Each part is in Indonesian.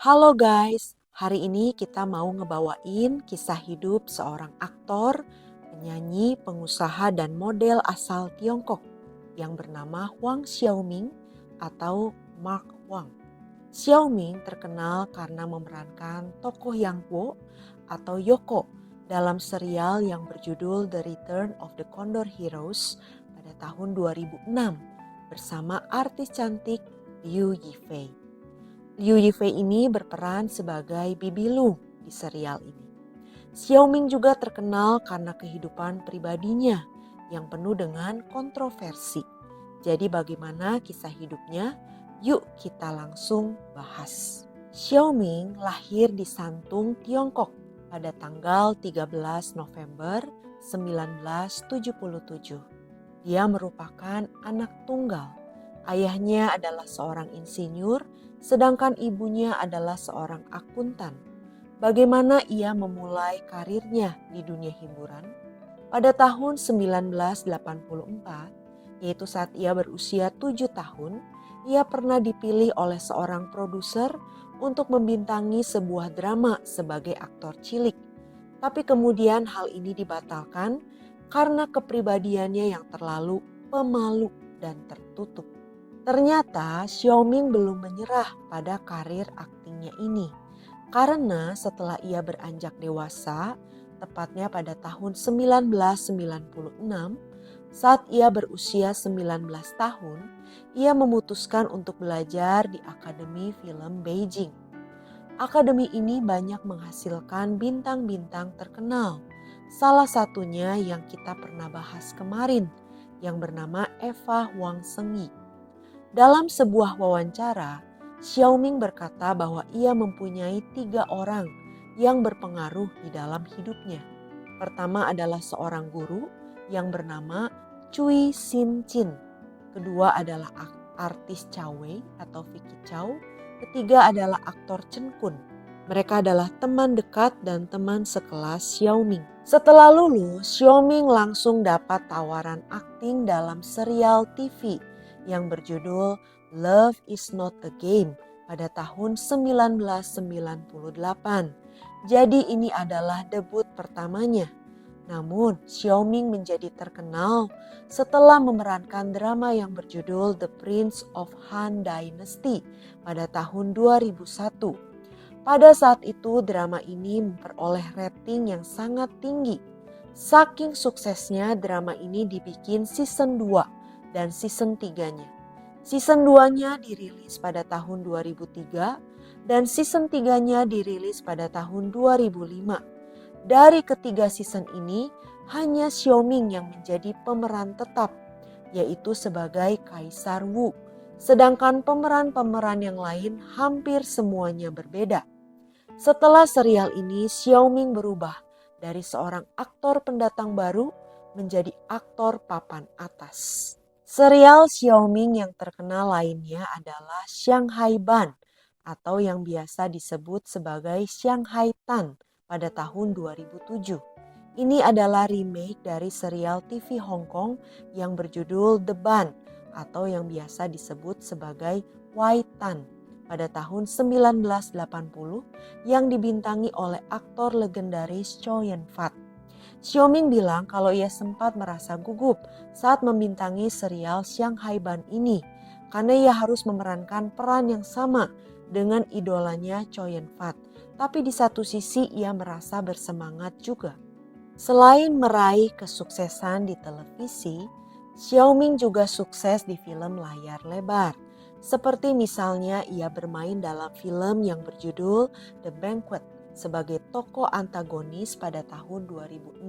Halo guys, hari ini kita mau ngebawain kisah hidup seorang aktor, penyanyi, pengusaha, dan model asal Tiongkok yang bernama Huang Xiaoming atau Mark Huang. Xiaoming terkenal karena memerankan tokoh Yang Guo atau Yoko dalam serial yang berjudul The Return of the Condor Heroes pada tahun 2006 bersama artis cantik Liu Yifei. Liu Yifei ini berperan sebagai Bibi Lu di serial ini. Xiaoming juga terkenal karena kehidupan pribadinya yang penuh dengan kontroversi. Jadi bagaimana kisah hidupnya? Yuk kita langsung bahas. Xiaoming lahir di Santung, Tiongkok pada tanggal 13 November 1977. Dia merupakan anak tunggal. Ayahnya adalah seorang insinyur, sedangkan ibunya adalah seorang akuntan. Bagaimana ia memulai karirnya di dunia hiburan? Pada tahun 1984, yaitu saat ia berusia 7 tahun, ia pernah dipilih oleh seorang produser untuk membintangi sebuah drama sebagai aktor cilik. Tapi kemudian hal ini dibatalkan karena kepribadiannya yang terlalu pemalu dan tertutup. Ternyata Xiaoming belum menyerah pada karir aktingnya ini. Karena setelah ia beranjak dewasa, tepatnya pada tahun 1996, saat ia berusia 19 tahun, ia memutuskan untuk belajar di Akademi Film Beijing. Akademi ini banyak menghasilkan bintang-bintang terkenal. Salah satunya yang kita pernah bahas kemarin, yang bernama Eva Huang Sengyi. Dalam sebuah wawancara, Xiaoming berkata bahwa ia mempunyai 3 orang yang berpengaruh di dalam hidupnya. Pertama adalah seorang guru yang bernama Cui Xin Chin. Kedua adalah artis Chow Wei atau Vicky Chow. Ketiga adalah aktor Chen Kun. Mereka adalah teman dekat dan teman sekelas Xiaoming. Setelah lulus, Xiaoming langsung dapat tawaran akting dalam serial TV yang berjudul Love is Not a Game pada tahun 1998. Jadi ini adalah debut pertamanya. Namun Xiaoming menjadi terkenal setelah memerankan drama yang berjudul The Prince of Han Dynasty pada tahun 2001. Pada saat itu drama ini memperoleh rating yang sangat tinggi. Saking suksesnya drama ini dibikin season 2 dan season 3-nya. Season 2-nya dirilis pada tahun 2003 dan season 3-nya dirilis pada tahun 2005. Dari ketiga season ini, hanya Xiaoming yang menjadi pemeran tetap, yaitu sebagai Kaisar Wu. Sedangkan pemeran-pemeran yang lain hampir semuanya berbeda. Setelah serial ini, Xiaoming berubah dari seorang aktor pendatang baru menjadi aktor papan atas. Serial Xiaoming yang terkenal lainnya adalah Shanghai Ban atau yang biasa disebut sebagai Shanghai Tan pada tahun 2007. Ini adalah remake dari serial TV Hong Kong yang berjudul The Ban atau yang biasa disebut sebagai Wai Tan pada tahun 1980 yang dibintangi oleh aktor legendaris Chow Yun-fat. Xiaoming bilang kalau ia sempat merasa gugup saat membintangi serial Shanghai Ban ini karena ia harus memerankan peran yang sama dengan idolanya Chow Yun-fat. Tapi di satu sisi ia merasa bersemangat juga. Selain meraih kesuksesan di televisi, Xiaoming juga sukses di film layar lebar. Seperti misalnya ia bermain dalam film yang berjudul The Banquet sebagai tokoh antagonis pada tahun 2006.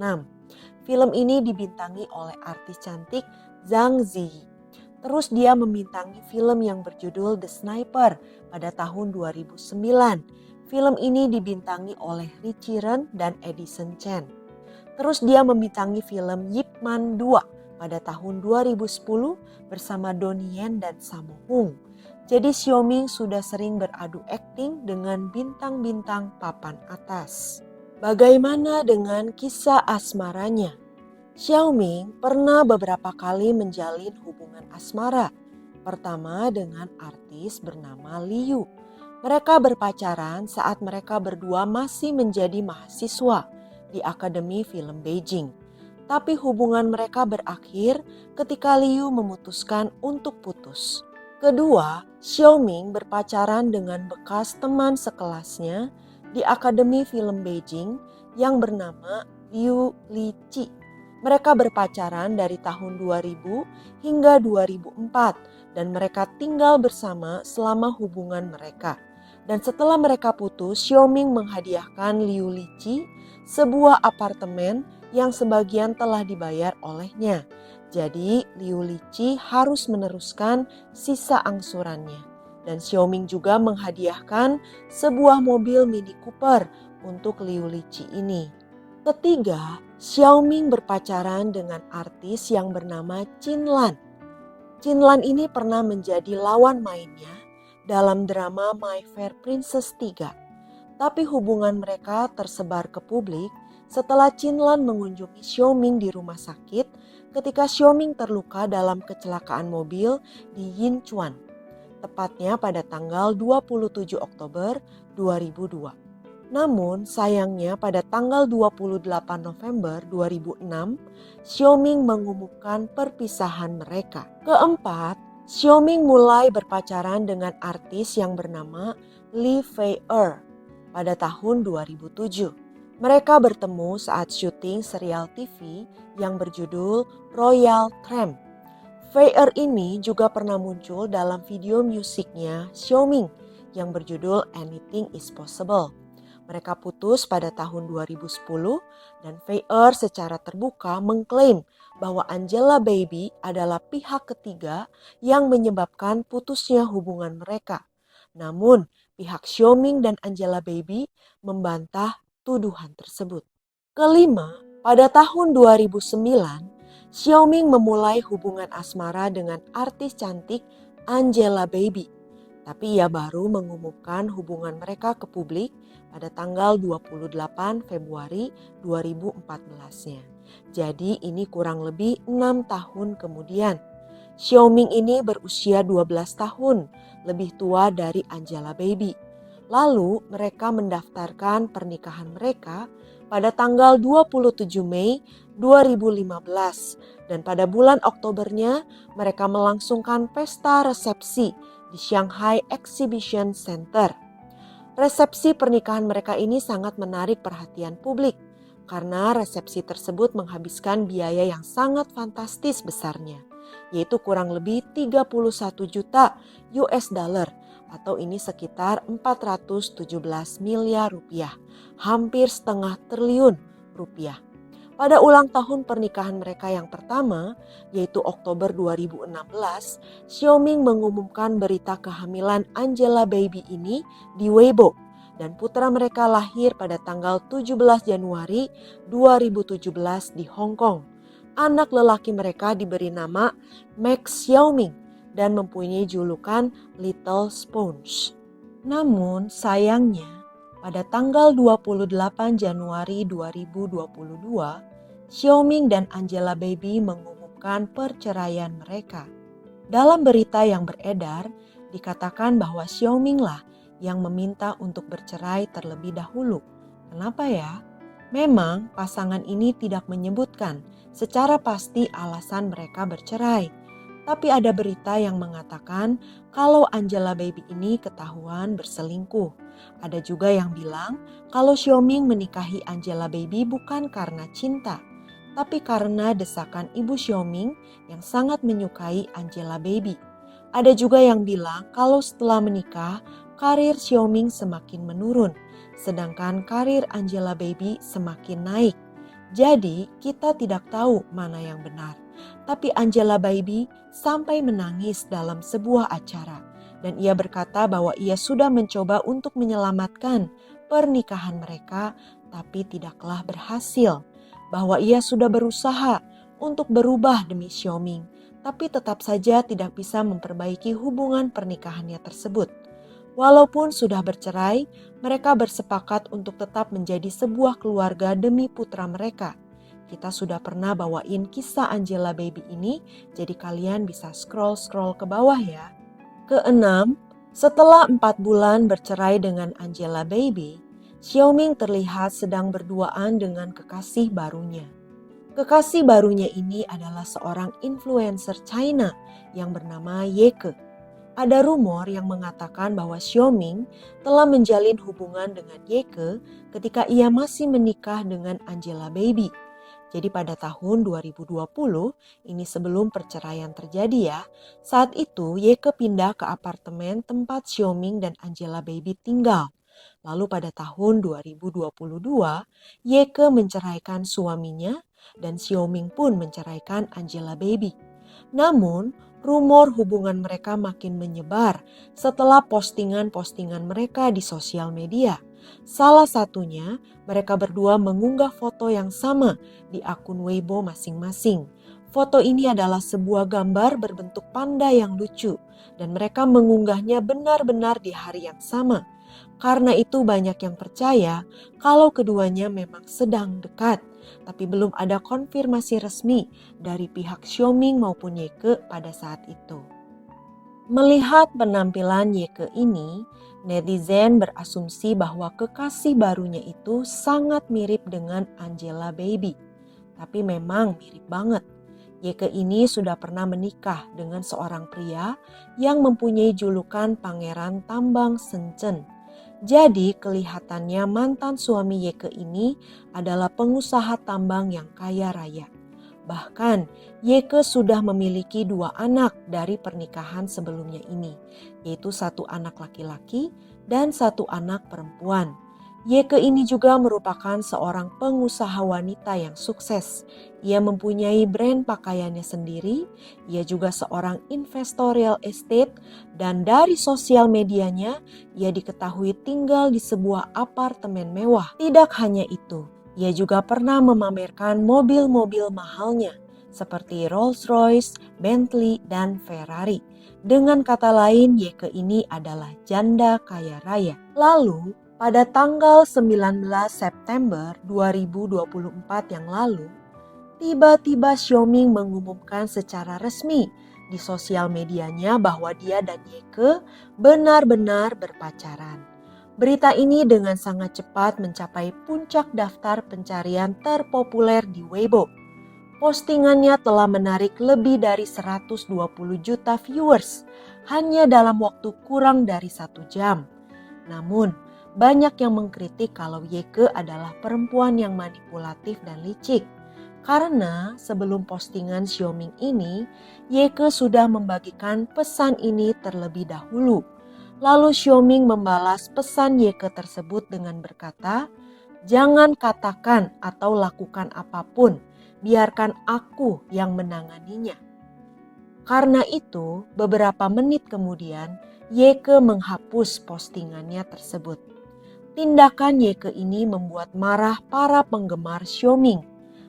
Film ini dibintangi oleh artis cantik Zhang Ziyi. Terus dia membintangi film yang berjudul The Sniper pada tahun 2009. Film ini dibintangi oleh Richie Ren dan Edison Chen. Terus dia membintangi film Yip Man 2 pada tahun 2010 bersama Donnie Yen dan Sammo Hung. Jadi Xiaoming sudah sering beradu akting dengan bintang-bintang papan atas. Bagaimana dengan kisah asmaranya? Xiaoming pernah beberapa kali menjalin hubungan asmara. Pertama dengan artis bernama Liu. Mereka berpacaran saat mereka berdua masih menjadi mahasiswa di Akademi Film Beijing. Tapi hubungan mereka berakhir ketika Liu memutuskan untuk putus. Kedua, Xiaoming berpacaran dengan bekas teman sekelasnya di Akademi Film Beijing yang bernama Liu Liqi. Mereka berpacaran dari tahun 2000 hingga 2004 dan mereka tinggal bersama selama hubungan mereka. Dan setelah mereka putus, Xiaoming menghadiahkan Liu Liqi sebuah apartemen yang sebagian telah dibayar olehnya. Jadi Liu Liqi harus meneruskan sisa angsurannya. Dan Xiaoming juga menghadiahkan sebuah mobil Mini Cooper untuk Liu Liqi ini. Ketiga, Xiaoming berpacaran dengan artis yang bernama Qin Lan. Qin Lan ini pernah menjadi lawan mainnya dalam drama My Fair Princess 3. Tapi hubungan mereka tersebar ke publik setelah Qin Lan mengunjungi Xiaoming di rumah sakit ketika Xiaoming terluka dalam kecelakaan mobil di Yinchuan, tepatnya pada tanggal 27 Oktober 2002. Namun sayangnya pada tanggal 28 November 2006, Xiaoming mengumumkan perpisahan mereka. Keempat, Xiaoming mulai berpacaran dengan artis yang bernama Li Fei-er pada tahun 2007. Mereka bertemu saat syuting serial TV yang berjudul Royal Tramp. Fei-er ini juga pernah muncul dalam video musiknya Xiaoming yang berjudul Anything is Possible. Mereka putus pada tahun 2010 dan Fei-er secara terbuka mengklaim bahwa Angela Baby adalah pihak ketiga yang menyebabkan putusnya hubungan mereka. Namun, pihak Xiaoming dan Angela Baby membantah tuduhan tersebut. Kelima, pada tahun 2009, Xiaoming memulai hubungan asmara dengan artis cantik Angela Baby. Tapi ia baru mengumumkan hubungan mereka ke publik pada tanggal 28 Februari 2014-nya. Jadi ini kurang lebih 6 tahun kemudian. Xiaoming ini berusia 12 tahun, lebih tua dari Angela Baby. Lalu mereka mendaftarkan pernikahan mereka pada tanggal 27 Mei 2015 dan pada bulan Oktobernya mereka melangsungkan pesta resepsi di Shanghai Exhibition Center. Resepsi pernikahan mereka ini sangat menarik perhatian publik karena resepsi tersebut menghabiskan biaya yang sangat fantastis besarnya, yaitu kurang lebih 31 juta US dollar atau ini sekitar 417 miliar rupiah, hampir setengah triliun rupiah. Pada ulang tahun pernikahan mereka yang pertama, yaitu Oktober 2016, Xiaoming mengumumkan berita kehamilan Angela Baby ini di Weibo dan putra mereka lahir pada tanggal 17 Januari 2017 di Hong Kong. Anak lelaki mereka diberi nama Max Xiaoming dan mempunyai julukan Little Sponge. Namun sayangnya, pada tanggal 28 Januari 2022, Xiaoming dan Angela Baby mengumumkan perceraian mereka. Dalam berita yang beredar, dikatakan bahwa Xiaoming lah yang meminta untuk bercerai terlebih dahulu. Kenapa ya? Memang pasangan ini tidak menyebutkan secara pasti alasan mereka bercerai. Tapi ada berita yang mengatakan kalau Angela Baby ini ketahuan berselingkuh. Ada juga yang bilang kalau Xiaoming menikahi Angela Baby bukan karena cinta, tapi karena desakan ibu Xiaoming yang sangat menyukai Angela Baby. Ada juga yang bilang kalau setelah menikah, karir Xiaoming semakin menurun, sedangkan karir Angela Baby semakin naik. Jadi kita tidak tahu mana yang benar. Tapi Angela Baby sampai menangis dalam sebuah acara dan ia berkata bahwa ia sudah mencoba untuk menyelamatkan pernikahan mereka tapi tidaklah berhasil. Bahwa ia sudah berusaha untuk berubah demi Xiaoming tapi tetap saja tidak bisa memperbaiki hubungan pernikahannya tersebut. Walaupun sudah bercerai, mereka bersepakat untuk tetap menjadi sebuah keluarga demi putra mereka. Kita sudah pernah bawain kisah Angela Baby ini, jadi kalian bisa scroll ke bawah ya. Keenam, Setelah 4 bulan bercerai dengan Angelababy, Xiaoming terlihat sedang berduaan dengan kekasih barunya. Kekasih barunya ini adalah seorang influencer China yang bernama Ye Ke. Ada rumor yang mengatakan bahwa Xiaoming telah menjalin hubungan dengan Ye Ke ketika ia masih menikah dengan Angelababy. Jadi pada tahun 2020, ini sebelum perceraian terjadi ya, saat itu Ye Ke pindah ke apartemen tempat Xiaoming dan Angelababy tinggal. Lalu pada tahun 2022, Ye Ke menceraikan suaminya dan Xiaoming pun menceraikan Angelababy. Namun, rumor hubungan mereka makin menyebar setelah postingan-postingan mereka di sosial media. Salah satunya, mereka berdua mengunggah foto yang sama di akun Weibo masing-masing. Foto ini adalah sebuah gambar berbentuk panda yang lucu dan mereka mengunggahnya benar-benar di hari yang sama. Karena itu banyak yang percaya kalau keduanya memang sedang dekat, tapi belum ada konfirmasi resmi dari pihak Xiaoming maupun Ye Ke pada saat itu. Melihat penampilan Ye Ke ini, netizen berasumsi bahwa kekasih barunya itu sangat mirip dengan Angelababy. Tapi memang mirip banget. Ye Ke ini sudah pernah menikah dengan seorang pria yang mempunyai julukan Pangeran Tambang Shenzhen. Jadi kelihatannya mantan suami Ye Ke ini adalah pengusaha tambang yang kaya raya. Bahkan Ye Ke sudah memiliki 2 anak dari pernikahan sebelumnya ini, yaitu 1 anak laki-laki dan 1 anak perempuan. Ye Ke ini juga merupakan seorang pengusaha wanita yang sukses. Ia mempunyai brand pakaiannya sendiri, ia juga seorang investor real estate, dan dari sosial medianya, ia diketahui tinggal di sebuah apartemen mewah. Tidak hanya itu, ia juga pernah memamerkan mobil-mobil mahalnya, seperti Rolls-Royce, Bentley, dan Ferrari. Dengan kata lain, Ye Ke ini adalah janda kaya raya. Lalu, pada tanggal 19 September 2024 yang lalu, tiba-tiba Xiaoming mengumumkan secara resmi di sosial medianya bahwa dia dan Ye Ke benar-benar berpacaran. Berita ini dengan sangat cepat mencapai puncak daftar pencarian terpopuler di Weibo. Postingannya telah menarik lebih dari 120 juta viewers hanya dalam waktu kurang dari 1 jam. Namun, banyak yang mengkritik kalau Ye Ke adalah perempuan yang manipulatif dan licik. Karena sebelum postingan Xiaoming ini, Ye Ke sudah membagikan pesan ini terlebih dahulu. Lalu Xiaoming membalas pesan Ye Ke tersebut dengan berkata, "Jangan katakan atau lakukan apapun, biarkan aku yang menanganinya." Karena itu, beberapa menit kemudian, Ye Ke menghapus postingannya tersebut. Tindakan Ye Ke ini membuat marah para penggemar Xiaoming.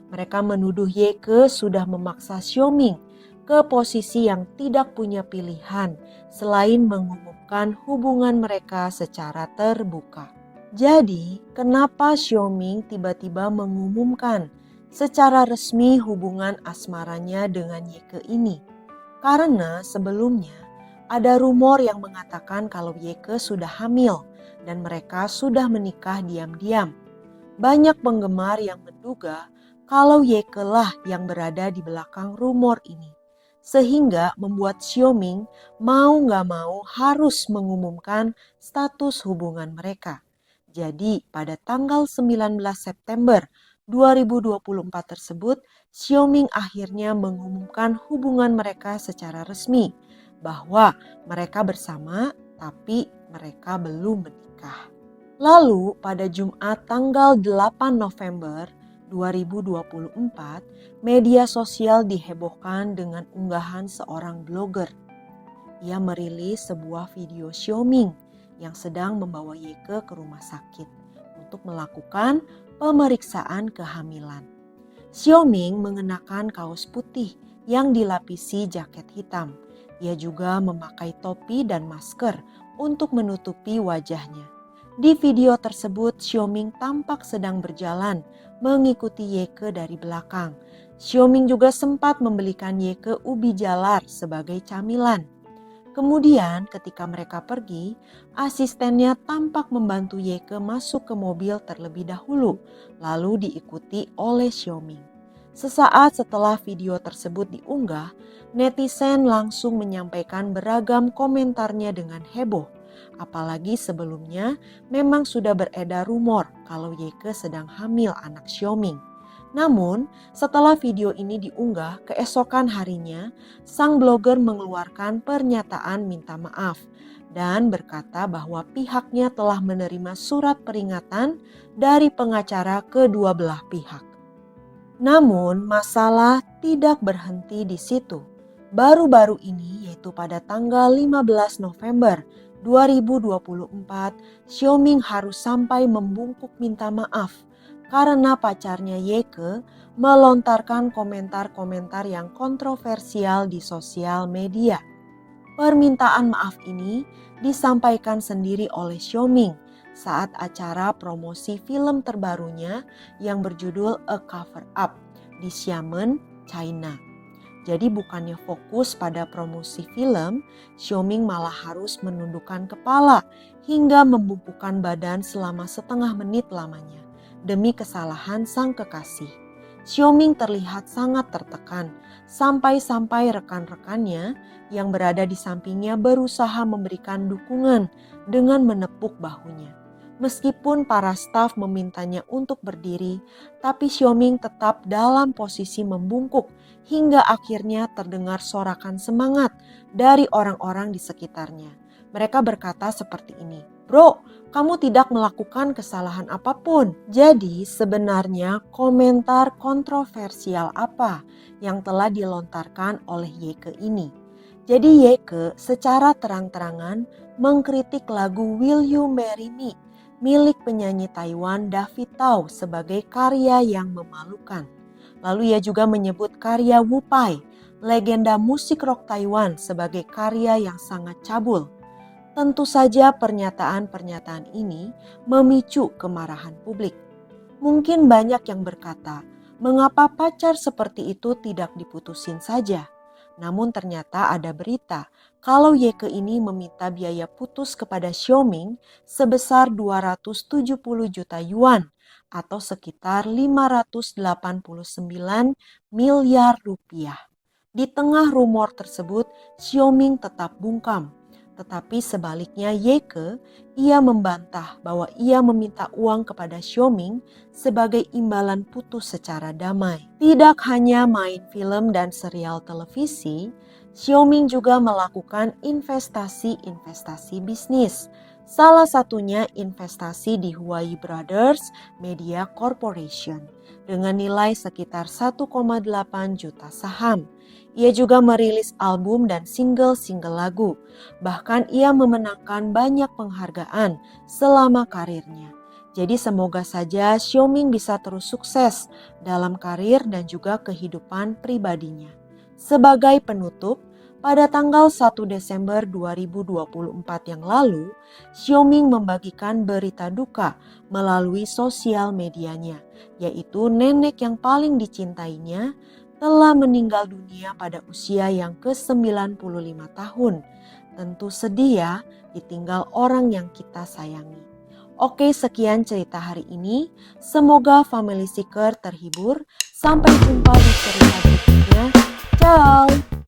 Mereka menuduh Ye Ke sudah memaksa Xiaoming ke posisi yang tidak punya pilihan selain mengumumkan hubungan mereka secara terbuka. Jadi, kenapa Xiaoming tiba-tiba mengumumkan secara resmi hubungan asmaranya dengan Ye Ke ini? Karena sebelumnya ada rumor yang mengatakan kalau Ye Ke sudah hamil dan mereka sudah menikah diam-diam. Banyak penggemar yang menduga kalau Ye Ke lah yang berada di belakang rumor ini. Sehingga membuat Xiaoming mau gak mau harus mengumumkan status hubungan mereka. Jadi pada tanggal 19 September 2024 tersebut, Xiaoming akhirnya mengumumkan hubungan mereka secara resmi bahwa mereka bersama tapi mereka belum menikah. Lalu pada Jumat tanggal 8 November 2024, media sosial dihebohkan dengan unggahan seorang blogger. Ia merilis sebuah video Xiaoming yang sedang membawa Ye Ke rumah sakit untuk melakukan pemeriksaan kehamilan. Xiaoming mengenakan kaos putih yang dilapisi jaket hitam. Ia juga memakai topi dan masker untuk menutupi wajahnya. Di video tersebut, Xiaoming tampak sedang berjalan mengikuti Ye Ke dari belakang. Xiaoming juga sempat membelikan Ye Ke ubi jalar sebagai camilan. Kemudian ketika mereka pergi, asistennya tampak membantu Yeke masuk ke mobil terlebih dahulu, lalu diikuti oleh Xiaoming. Sesaat setelah video tersebut diunggah, netizen langsung menyampaikan beragam komentarnya dengan heboh. Apalagi sebelumnya memang sudah beredar rumor kalau Yeke sedang hamil anak Xiaoming. Namun, setelah video ini diunggah, keesokan harinya, sang blogger mengeluarkan pernyataan minta maaf dan berkata bahwa pihaknya telah menerima surat peringatan dari pengacara kedua belah pihak. Namun, masalah tidak berhenti di situ. Baru-baru ini, yaitu pada tanggal 15 November 2024, Xiaoming harus sampai membungkuk minta maaf karena pacarnya Yeke melontarkan komentar-komentar yang kontroversial di sosial media. Permintaan maaf ini disampaikan sendiri oleh Xiaoming saat acara promosi film terbarunya yang berjudul A Cover Up di Xiamen, China. Jadi bukannya fokus pada promosi film, Xiaoming malah harus menundukkan kepala hingga membungkukkan badan selama setengah menit lamanya demi kesalahan sang kekasih. Xiaoming terlihat sangat tertekan, sampai-sampai rekan-rekannya yang berada di sampingnya berusaha memberikan dukungan dengan menepuk bahunya. Meskipun para staf memintanya untuk berdiri, tapi Xiaoming tetap dalam posisi membungkuk hingga akhirnya terdengar sorakan semangat dari orang-orang di sekitarnya. Mereka berkata seperti ini, "Bro, kamu tidak melakukan kesalahan apapun." Jadi sebenarnya komentar kontroversial apa yang telah dilontarkan oleh Yeke ini? Jadi Yeke secara terang-terangan mengkritik lagu Will You Marry Me milik penyanyi Taiwan David Tao sebagai karya yang memalukan. Lalu ia juga menyebut karya Wu Pai, legenda musik rock Taiwan, sebagai karya yang sangat cabul. Tentu saja pernyataan-pernyataan ini memicu kemarahan publik. Mungkin banyak yang berkata, mengapa pacar seperti itu tidak diputusin saja? Namun ternyata ada berita kalau Yeke ini meminta biaya putus kepada Xiaoming sebesar 270 juta yuan atau sekitar 589 miliar rupiah. Di tengah rumor tersebut, Xiaoming tetap bungkam. Tetapi sebaliknya Yeke, ia membantah bahwa ia meminta uang kepada Xiaoming sebagai imbalan putus secara damai. Tidak hanya main film dan serial televisi, Xiaoming juga melakukan investasi-investasi bisnis. Salah satunya investasi di Huai Brothers Media Corporation dengan nilai sekitar 1,8 juta saham. Ia juga merilis album dan single-single lagu. Bahkan ia memenangkan banyak penghargaan selama karirnya. Jadi semoga saja Xiaoming bisa terus sukses dalam karir dan juga kehidupan pribadinya. Sebagai penutup, pada tanggal 1 Desember 2024 yang lalu, Xiaoming membagikan berita duka melalui sosial medianya, yaitu nenek yang paling dicintainya telah meninggal dunia pada usia yang ke-95 tahun. Tentu sedih ya, ditinggal orang yang kita sayangi. Oke, sekian cerita hari ini. Semoga Family Seeker terhibur. Sampai jumpa di cerita berikutnya. Ciao!